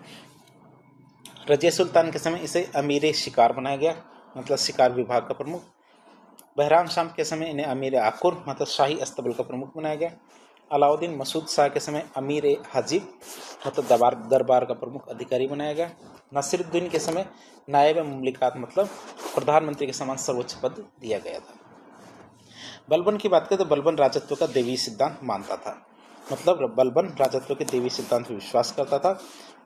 रजिया सुल्तान के समय इसे अमीर शिकार बनाया गया, मतलब शिकार विभाग का प्रमुख। बहराम शाह के समय इन्हें अमीर आकुर मतलब शाही अस्तबल का प्रमुख बनाया गया। अलाउद्दीन मसूद शाह के समय अमीर हाजिब मतलब दरबार का प्रमुख अधिकारी बनाया गया। नासिरुद्दीन के समय नायब मुमलिकात मतलब प्रधानमंत्री के समान सर्वोच्च पद दिया गया था। बलबन की बात करें तो बलबन राजत्व का देवी सिद्धांत मानता था, मतलब बलबन राजत्व के देवी सिद्धांत पर विश्वास करता था।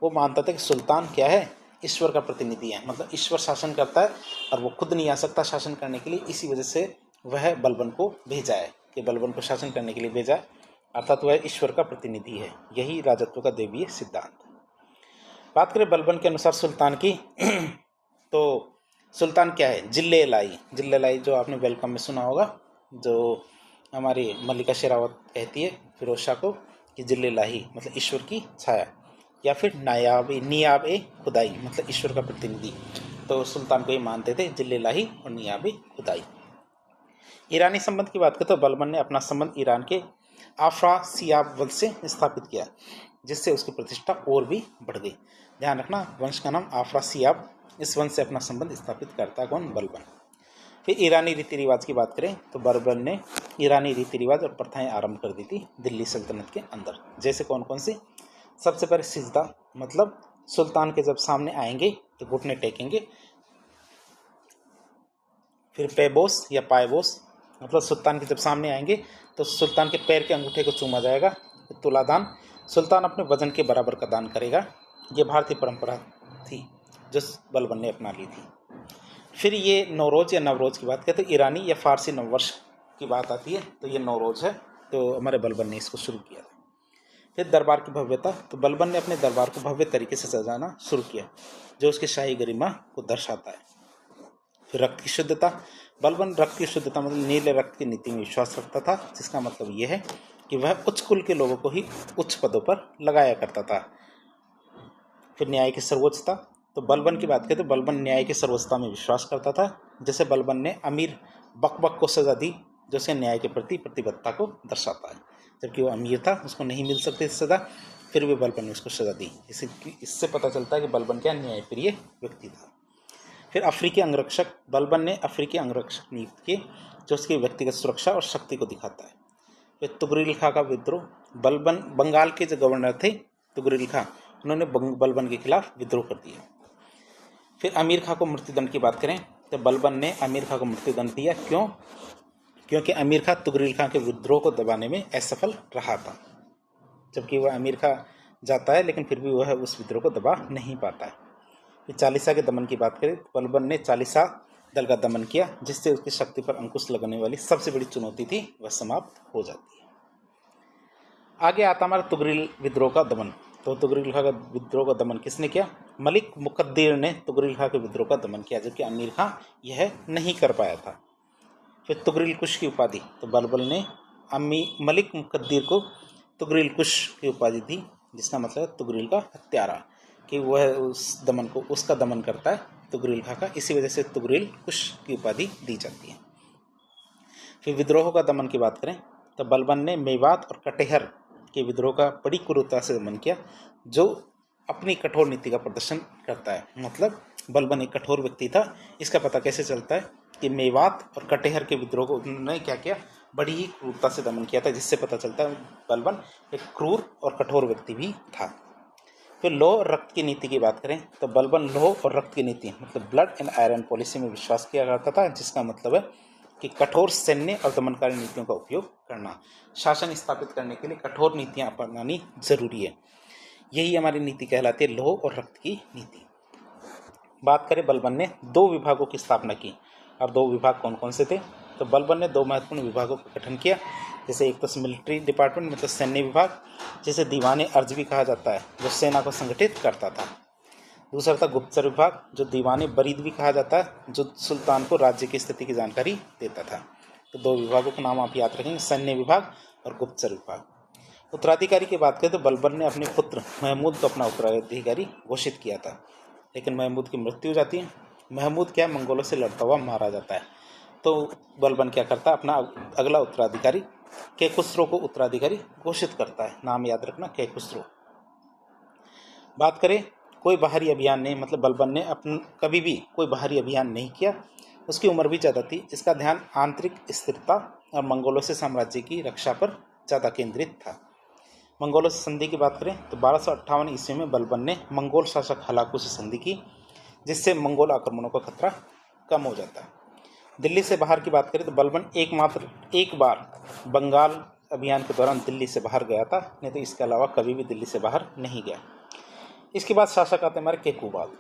वो मानता था कि सुल्तान क्या है? ईश्वर का प्रतिनिधि है, मतलब ईश्वर शासन करता है और वो खुद नहीं आ सकता शासन करने के लिए। इसी वजह से वह बलबन को भेजा है कि बलबन को शासन करने के लिए भेजा है, अर्थात वह ईश्वर का प्रतिनिधि है। यही राजत्व का देवीय सिद्धांत। बात करें बलबन के अनुसार सुल्तान की तो सुल्तान क्या है? जिल्ले लाई। जिल्ले लाई जो आपने वेलकम में सुना होगा, जो हमारी मल्लिका शेरावत कहती है फिरोज शाह को कि जिल्ले लाही मतलब ईश्वर की छाया, या फिर नियाब ए खुदाई मतलब ईश्वर का प्रतिनिधि। तो सुल्तान को ये मानते थे जिल्ले लाही और नियाब ए खुदाई। ईरानी संबंध की बात करें तो बलबन ने अपना संबंध ईरान के आफरासियाब वंश से स्थापित किया, जिससे उसकी प्रतिष्ठा और भी बढ़ गई। ध्यान रखना, वंश का नाम आफरासियाब, इस वंश से अपना संबंध स्थापित करता है कौन? बलबन। फिर ईरानी रीति रिवाज की बात करें तो बलबन ने ईरानी रीति रिवाज और प्रथाएं आरंभ कर दी थी दिल्ली सल्तनत के अंदर। जैसे कौन कौन सी? सबसे पहले सिजदा, मतलब सुल्तान के जब सामने आएंगे तो घुटने टेकेंगे। फिर पैबोस या पायबोस, मतलब सुल्तान के जब सामने आएंगे तो सुल्तान के पैर के अंगूठे को चूमा जाएगा। तुलादान, सुल्तान अपने वजन के बराबर का दान करेगा। ये भारतीय परंपरा थी जो बलबन ने अपना ली थी। फिर ये नवरोज़ या नवरोज़ की बात करें तो ईरानी या फारसी नववर्ष की बात आती है, तो ये नवरोज़ है, तो हमारे बलबन ने इसको शुरू किया था। फिर दरबार की भव्यता, तो बलबन ने अपने दरबार को भव्य तरीके से सजाना शुरू किया, जो उसकी शाही गरिमा को दर्शाता है। फिर रक्त की शुद्धता, बलबन रक्त की शुद्धता मतलब नीले रक्त की नीति में विश्वास रखता था, जिसका मतलब यह है कि वह उच्च कुल के लोगों को ही उच्च पदों पर लगाया करता था। फिर न्याय की सर्वोच्चता, तो बलबन की बात करें तो बलबन न्याय की सर्वोच्चता में विश्वास करता था। जैसे बलबन ने अमीर बकबक को सजा दी, जो उसके न्याय के प्रति प्रतिबद्धता को दर्शाता है। जबकि वो अमीर था, उसको नहीं मिल सकती सजा, फिर भी बलबन ने उसको सजा दी। इससे पता चलता है कि बलबन क्या न्यायप्रिय व्यक्ति था। फिर अफ्रीकी अंगरक्षक, बलबन ने अफ्रीकी अंगरक्षक नियुक्त किए, जो उसकी व्यक्तिगत सुरक्षा और शक्ति को दिखाता है। फिर तुगरिल खां का विद्रोह, बलबन बंगाल के जो गवर्नर थे तुगरिल खां, उन्होंने बलबन के खिलाफ विद्रोह कर दिया। फिर अमीर खां को मृत्युदंड की बात करें तो बलबन ने अमीर खां को मृत्युदंड दिया। क्यों? क्योंकि अमीर खां तुगरिल खां के विद्रोह को दबाने में असफल रहा था। जबकि वह अमीर खां जाता है, लेकिन फिर भी वह उस विद्रोह को दबा नहीं पाता है। फिर चालीसा के दमन की बात करें तो बलबन ने चालीसा दल का दमन किया, जिससे उसकी शक्ति पर अंकुश लगाने वाली सबसे बड़ी चुनौती थी वह समाप्त हो जाती है। आगे आता हमारा तुगरिल विद्रोह का दमन। तो तुगरिल खां का विद्रोह का दमन किसने किया? मलिक मुकद्दिर ने तुगरिल खां के विद्रोह का दमन किया, जबकि अमीर खां यह नहीं कर पाया था। फिर तुगरिल कुश की उपाधि, तो बलबन ने मलिक मुकद्दिर को तुगरिल कुश की उपाधि दी, जिसका मतलब तुगरिल का हत्यारा, कि वह उसका दमन करता है तुगरिल खां का, इसी वजह से तुगरिल कुश की उपाधि दी जाती है। फिर विद्रोह का दमन की बात करें तो बलबन ने मेवात और कटेहर के विद्रोह का बड़ी क्रूरता से दमन किया, जो अपनी कठोर नीति का प्रदर्शन करता है। मतलब बलबन एक कठोर व्यक्ति था। इसका पता कैसे चलता है कि मेवात और कटेहर के विद्रोह को उन्होंने क्या किया? बड़ी ही क्रूरता से दमन किया था, जिससे पता चलता है बलबन एक क्रूर और कठोर व्यक्ति भी था। फिर लौह और रक्त की नीति की बात करें तो बलबन लौह और रक्त की नीति मतलब ब्लड एंड आयरन पॉलिसी में विश्वास किया करता था, जिसका मतलब है कि कठोर सैन्य और दमनकारी नीतियों का उपयोग करना। शासन स्थापित करने के लिए कठोर नीतियां अपनानी जरूरी है। यही हमारी नीति कहलाती है, लौह और रक्त की नीति। बात करें बलबन ने 2 विभागों की स्थापना की। अब 2 विभाग कौन कौन से थे? तो बलबन ने 2 महत्वपूर्ण विभागों का गठन किया। जैसे एक तो मिलिट्री डिपार्टमेंट मतलब सैन्य विभाग, जिसे दीवाने अर्ज भी कहा जाता है, जो सेना को संगठित करता था। दूसरा था गुप्तचर विभाग, जो दीवाने बरीद भी कहा जाता है, जो सुल्तान को राज्य की स्थिति की जानकारी देता था। तो 2 विभागों के नाम आप याद रखेंगे, सैन्य विभाग और गुप्तचर विभाग। उत्तराधिकारी की बात करें तो बलबन ने अपने पुत्र महमूद को अपना उत्तराधिकारी घोषित किया था, लेकिन महमूद की मृत्यु हो जाती है। महमूद क्या मंगोलों से लड़ता हुआ मारा जाता है, तो बलबन क्या करता है? अपना अगला उत्तराधिकारी केकुसरो को उत्तराधिकारी घोषित करता है। नाम याद रखना, केकुसरो। बात करें कोई बाहरी अभियान नहीं, मतलब बलबन ने कभी भी कोई बाहरी अभियान नहीं किया। उसकी उम्र भी ज़्यादा थी, इसका ध्यान आंतरिक स्थिरता और मंगोलों से साम्राज्य की रक्षा पर ज़्यादा केंद्रित था। मंगोलों से संधि की बात करें तो 1258 ईस्वी में बलबन ने मंगोल शासक हलाकू से संधि की, जिससे मंगोल आक्रमणों का खतरा कम हो जाता है। दिल्ली से बाहर की बात करें तो बलबन एक बार बंगाल अभियान के दौरान दिल्ली से बाहर गया था, नहीं तो इसके अलावा कभी भी दिल्ली से बाहर नहीं गया। इसके बाद शासक आते हैं हमारे केकुबाद।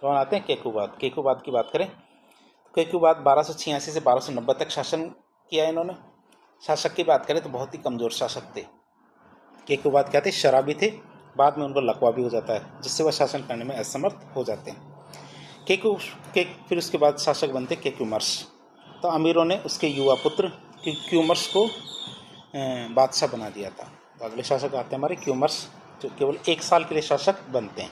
कौन आते हैं? केकुबाद। केकुबाद की बात करें तो केकुबाद 1286 से 1290 तक शासन किया इन्होंने। शासक की बात करें तो बहुत ही कमज़ोर शासक थे। केकुबाद क्या थे? शराबी थे, बाद में उनको लकवा भी हो जाता है, जिससे वह शासन करने में असमर्थ हो जाते हैं। फिर उसके बाद शासक बनते क्यूमर्स। तो अमीरों ने उसके युवा पुत्र क्यूमर्स को बादशाह बना दिया था। तो अगले शासक आते हैं हमारे क्यूमर्स, जो केवल 1 साल के लिए शासक बनते हैं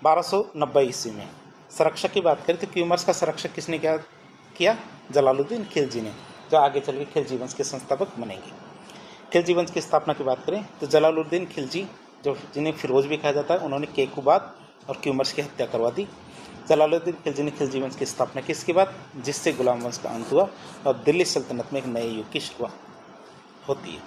1290 ईस्वी में। संरक्षक की बात करें तो क्यूमर्स का संरक्षक किसने किया? जलालुद्दीन खिलजी ने, जो आगे चल के खिलजी वंश के संस्थापक बनेंगे। खिलजी वंश की स्थापना की बात करें तो जलालुद्दीन खिलजी, जो जिन्हें फिरोज भी कहा जाता है, उन्होंने केकुबाद और क्यूमर्स की हत्या करवा दी। जलालुद्दीन खिलजी ने खिलजी वंश की स्थापना की इसके बाद, जिससे गुलाम वंश का अंत हुआ और दिल्ली सल्तनत में एक नए युग की शुरुआत होती है।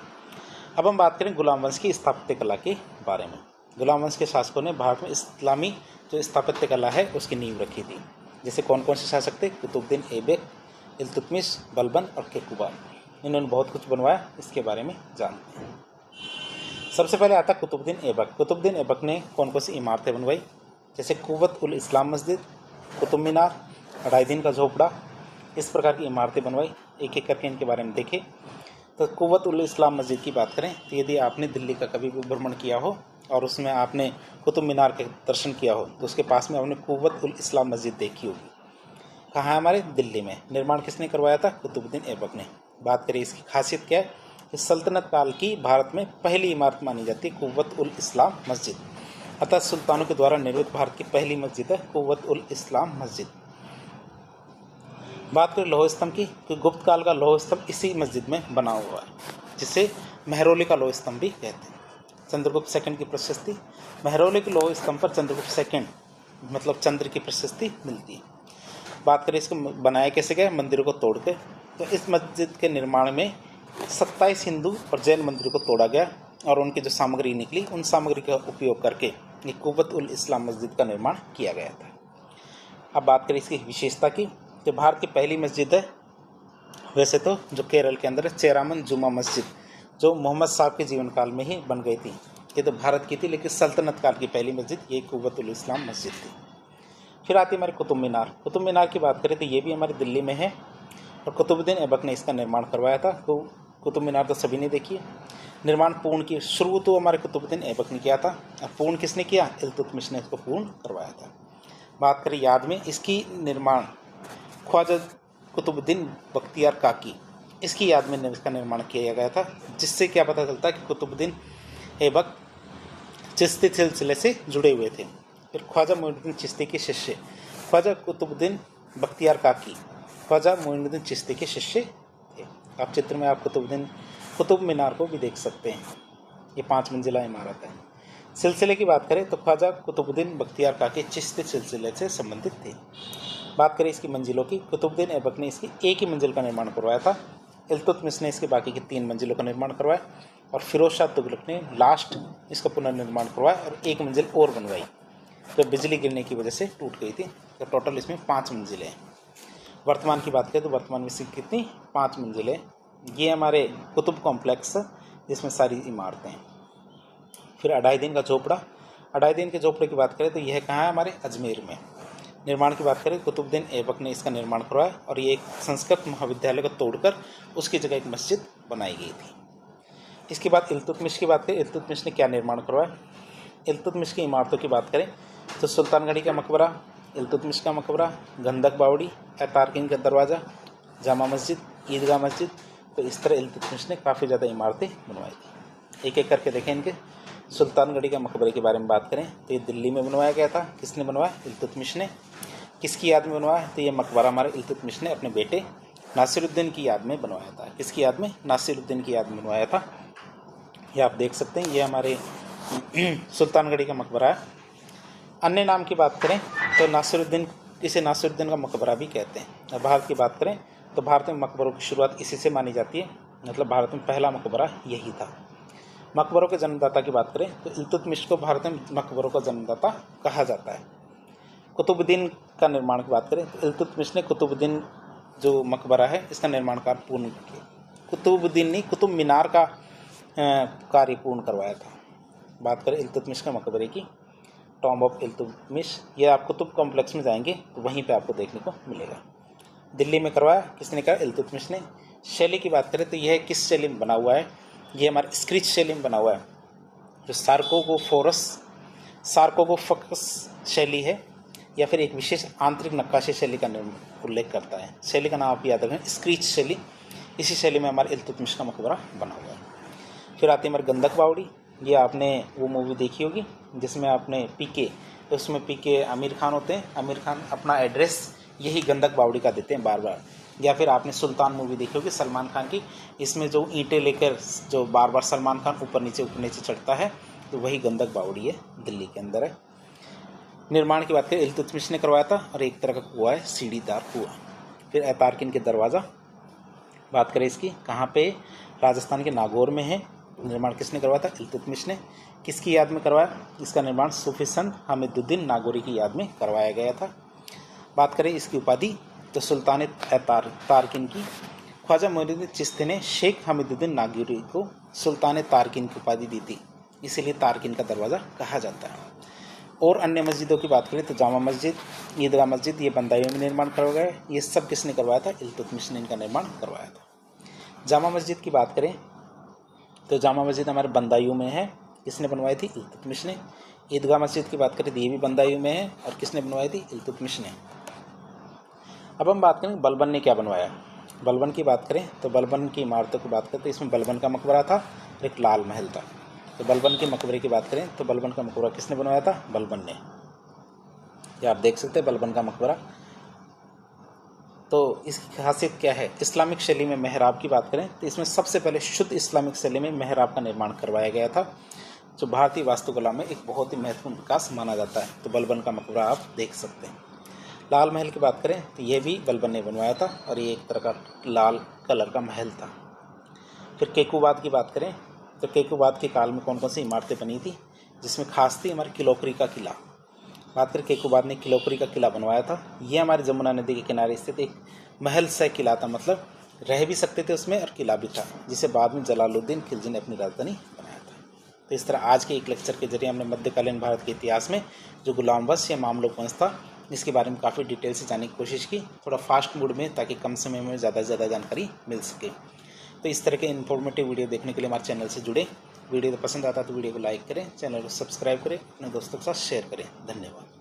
अब हम बात करें गुलाम वंश की स्थापत्य कला के बारे में। गुलाम वंश के शासकों ने भारत में इस्लामी जो स्थापत्य कला है उसकी नींव रखी थी। जैसे कौन कौन से शासक थे? कुतुबुद्दीन ऐबक, इल्तुतमिश, बलबन और केकुबाद। इन्होंने बहुत कुछ बनवाया, इसके बारे में जानते हैं। सबसे पहले आता कुतुबुद्दीन ऐबक। कुतुबुद्दीन ऐबक ने कौन कौन सी इमारतें बनवाई? जैसे कुव्वत उल इस्लाम मस्जिद, कुतुब मीनार, अढ़ाई-दिन का झोपड़ा, इस प्रकार की इमारतें बनवाई। एक एक करके इनके बारे में देखें। तो कुव्वत उल इस्लाम मस्जिद की बात करें तो यदि आपने दिल्ली का कभी भी भ्रमण किया हो और उसमें आपने कुतुब मीनार के दर्शन किया हो तो उसके पास में आपने कुव्वत उल इस्लाम मस्जिद देखी होगी। कहाँ है? हमारे दिल्ली में। निर्माण किसने करवाया था? कुतुबुद्दीन ऐबक ने। बात करें इसकी खासियत क्या है? इस सल्तनत काल की भारत में पहली इमारत मानी जाती है कुव्वत उल इस्लाम मस्जिद। अतः सुल्तानों के द्वारा निर्मित भारत की पहली मस्जिद है कुव्वत उल इस्लाम मस्जिद। बात करें लौह स्तंभ की तो गुप्त काल का लौह स्तंभ इसी मस्जिद में बना हुआ है, जिसे महरौली का लौह स्तंभ भी कहते हैं। चंद्रगुप्त सेकंड की प्रशस्ति। महरौली के लौह स्तंभ पर चंद्रगुप्त सेकंड मतलब चंद्र की प्रशस्ति मिलती है। बात करें इसको बनाया कैसे गया? मंदिरों को तोड़कर। तो इस मस्जिद के निर्माण में 27 हिंदू और जैन मंदिरों को तोड़ा गया और उनकी जो सामग्री निकली उन सामग्री का उपयोग करके ये कुव्वत उल इस्लाम मस्जिद का निर्माण किया गया था। अब बात करें इसकी विशेषता की तो भारत की पहली मस्जिद है, वैसे तो जो केरल के अंदर है, चेरामन जुमा मस्जिद, जो मोहम्मद साहब के जीवन काल में ही बन गई थी। ये तो भारत की थी, लेकिन सल्तनत काल की पहली मस्जिद ये कुव्वत उल इस्लाम मस्जिद थी। फिर आती है हमारी कुतुब मीनार। कुतुब मीनार की बात करें तो ये भी हमारी दिल्ली में है और कुतुबुद्दीन ऐबक ने इसका निर्माण करवाया था। तो कुतुब मीनार तो सभी ने देखी है। निर्माण पूर्ण की शुरू तो हमारे कुतुबुद्दीन ऐबक ने किया था और पूर्ण किसने किया? इल्तुतमिश ने इसको पूर्ण करवाया था। बात करें याद में, इसकी निर्माण ख्वाजा कुतुबुद्दीन बख्तियार काकी, इसकी याद में इसका निर्माण किया गया था, जिससे क्या पता चलता है कि कुतुबुद्दीन ऐबक चिश्ती सिलसिले से जुड़े हुए थे। फिर ख्वाजा मोइनुद्दीन चिश्ती के शिष्य ख्वाजा कुतुबुद्दीन बख्तियार काकी ख्वाजा मोइनुद्दीन चिश्ती के शिष्य थे। आप चित्र में आप कुतुब मीनार को भी देख सकते हैं। ये 5 मंजिला इमारत है। सिलसिले की बात करें तो ख्वाजा कुतुबुद्दीन बख्तियार काकी चिश्ती सिलसिले से संबंधित थे। बात करें इसकी मंजिलों की, कुतुबुद्दीन ऐबक ने इसकी एक ही मंजिल का निर्माण करवाया था। इल्तुतमिश ने इसके बाकी की 3 मंजिलों का निर्माण करवाया और फिरोज शाह तुगलक ने लास्ट इसका पुनर्निर्माण करवाया और 1 मंजिल और बनवाई, जो बिजली गिरने की वजह से टूट गई थी। तो टोटल इसमें 5 मंजिलें हैं। वर्तमान की बात करें तो वर्तमान में इसकी कितनी? 5 मंजिलें। ये हमारे कुतुब कॉम्प्लेक्स जिसमें सारी इमारतें हैं। फिर अढ़ाई-दिन का झोपड़ा। अढ़ाई-दिन के झोपड़े की बात करें तो यह कहाँ है? हमारे अजमेर में। निर्माण की बात करें कुतुबुद्दीन ऐबक ने इसका निर्माण करवाया और ये एक संस्कृत महाविद्यालय को तोड़कर उसकी जगह एक मस्जिद बनाई गई थी। इसके बाद इल्तुतमिश की बात करें, इल्तुतमिश ने क्या निर्माण करवाया? इल्तुतमिश की इमारतों की बात करें तो सुल्तानगढ़ी का मकबरा, इल्तुतमिश का मकबरा, गंधक बावड़ी, तारकिन का दरवाज़ा, जामा मस्जिद, ईदगाह मस्जिद। तो इस तरह इल्तुतमिश ने काफ़ी ज़्यादा इमारतें बनवाई थी। एक एक करके देखें इनके। सुल्तानगढ़ी का मकबरे के बारे में बात करें तो ये दिल्ली में बनवाया गया था। किसने बनवाया? इल्तुतमिश ने। किसकी याद में बनवाया? तो ये मकबरा हमारे इल्तुतमिश ने अपने बेटे नासिरुद्दीन की याद में बनवाया था। किसकी याद में? नासिरुद्दीन की याद में बनवाया था। ये आप देख सकते हैं, ये हमारे सुल्तानगढ़ी का मकबरा है। अन्य नाम की बात करें तो नासिरुद्दीन, इसे नासिरुद्दीन का मकबरा भी कहते हैं। और भारत की बात करें तो भारत में मकबरों की शुरुआत इसी से मानी जाती है, मतलब भारत में पहला मकबरा यही था। मकबरों के जन्मदाता की बात करें तो इल्तुतमिश को भारत में मकबरों का जन्मदाता कहा जाता है। कुतुबुद्दीन का निर्माण की बात करें तो इल्तुतमिश ने कुतुबुद्दीन जो मकबरा है इसका निर्माण कार्य पूर्ण किया। कुतुबुद्दीन ने कुतुब मीनार का कार्य पूर्ण करवाया था। बात करें इल्तुतमिश का मकबरे की, टॉम्ब ऑफ इल्तुतमिश, ये आप कुतुब कॉम्प्लेक्स में जाएंगे तो वहीं पे आपको देखने को मिलेगा। दिल्ली में करवाया किसने? कहा इल्तुतमिश ने। शैली की बात करें तो यह किस शैली में बना हुआ है? ये हमारे स्क्रिच शैली में बना हुआ है। जो सार्कोगोफकस शैली है या फिर एक विशेष आंतरिक नक्काशी शैली का उल्लेख करता है। शैली का नाम आप याद रखें, स्क्रीच शैली। इसी शैली में हमारे इल्तुतमिश का मकबरा बना हुआ है। फिर आती है हमारी गंधक बावड़ी। ये आपने वो मूवी देखी होगी जिसमें आपने पीके, तो उसमें पीके आमिर खान होते हैं। आमिर खान अपना एड्रेस यही गंधक बावड़ी का देते हैं बार बार। या फिर आपने सुल्तान मूवी देखी होगी सलमान खान की, इसमें जो ईंटें लेकर जो बार बार सलमान खान ऊपर नीचे चढ़ता है, तो वही गंधक बावड़ी है, दिल्ली के अंदर है। निर्माण की बात करें, इल्तुतमिश ने करवाया था और एक तरह का कुआं है, सीढ़ीदार कुआं। फिर तारकिन के दरवाज़ा, बात करें इसकी, कहाँ पे? राजस्थान के नागौर में है। निर्माण किसने करवाया था? इल्तुतमिश ने। किसकी याद में करवाया? इसका निर्माण सूफी संत हामिदुद्दीन नागौरी की याद में करवाया गया था। बात करें इसकी उपाधि, तो सुल्तान तारकिन की ख्वाजा मोइनुद्दीन चिश्ती ने शेख हामिदुद्दीन नागौरी को सुल्तान तारकिन की उपाधि दी थी, इसीलिए तारकिन का दरवाज़ा कहा जाता है। और अन्य मस्जिदों की बात करें तो जामा मस्जिद, ईदगाह मस्जिद, ये बंदायूं में निर्माण करवाया गया है। ये सब किसने करवाया था? इल्तुतमिश ने इनका निर्माण करवाया था। जामा मस्जिद की बात करें तो जामा मस्जिद हमारे बंदायूं में है। किसने बनवाई थी? इल्तुतमिश ने। ईदगाह मस्जिद की बात करें तो ये भी बंदायूं में है और किसने बनवाई थी? इल्तुतमिश ने। अब हम बात करें बलबन ने क्या बनवाया। बलबन की बात करें तो बलबन की इमारतों की बात करें तो इसमें बलबन का मकबरा था और एक लाल महल था। तो बलबन के मकबरे की बात करें तो बलबन का मकबरा किसने बनवाया था? बलबन ने। ये आप देख सकते हैं बलबन का मकबरा। तो इसकी खासियत क्या है? इस्लामिक शैली में मेहराब की बात करें तो इसमें सबसे पहले शुद्ध इस्लामिक शैली में मेहराब का निर्माण करवाया गया था, जो भारतीय वास्तुकला में एक बहुत ही महत्वपूर्ण विकास माना जाता है। तो बलबन का मकबरा आप देख सकते हैं। लाल महल की बात करें तो ये भी बलबन ने बनवाया था और ये एक तरह का लाल कलर का महल था। फिर केकूबाद की बात करें तो केकूबाद के काल में कौन कौन सी इमारतें बनी थी, जिसमें खास थी हमारे किलोकरी का किला। बात करें केकूबाद ने किलोकरी का किला बनवाया था। ये हमारे जमुना नदी के किनारे स्थित एक महल सा किला था, मतलब रह भी सकते थे उसमें और किला भी था, जिसे बाद में जलालुद्दीन खिलजी ने अपनी राजधानी बनाया था। तो इस तरह आज के एक लेक्चर के जरिए हमने मध्यकालीन भारत के इतिहास में जो गुलाम वंश या मामलुक वंश था, इसके बारे में काफ़ी डिटेल से जानने की कोशिश की, थोड़ा फास्ट मूड में, ताकि कम समय में ज़्यादा से ज़्यादा जानकारी मिल सके। तो इस तरह के इन्फॉर्मेटिव वीडियो देखने के लिए हमारे चैनल से जुड़े। वीडियो पसंद आता तो वीडियो को लाइक करें, चैनल को सब्सक्राइब करें, अपने दोस्तों के साथ शेयर करें। धन्यवाद।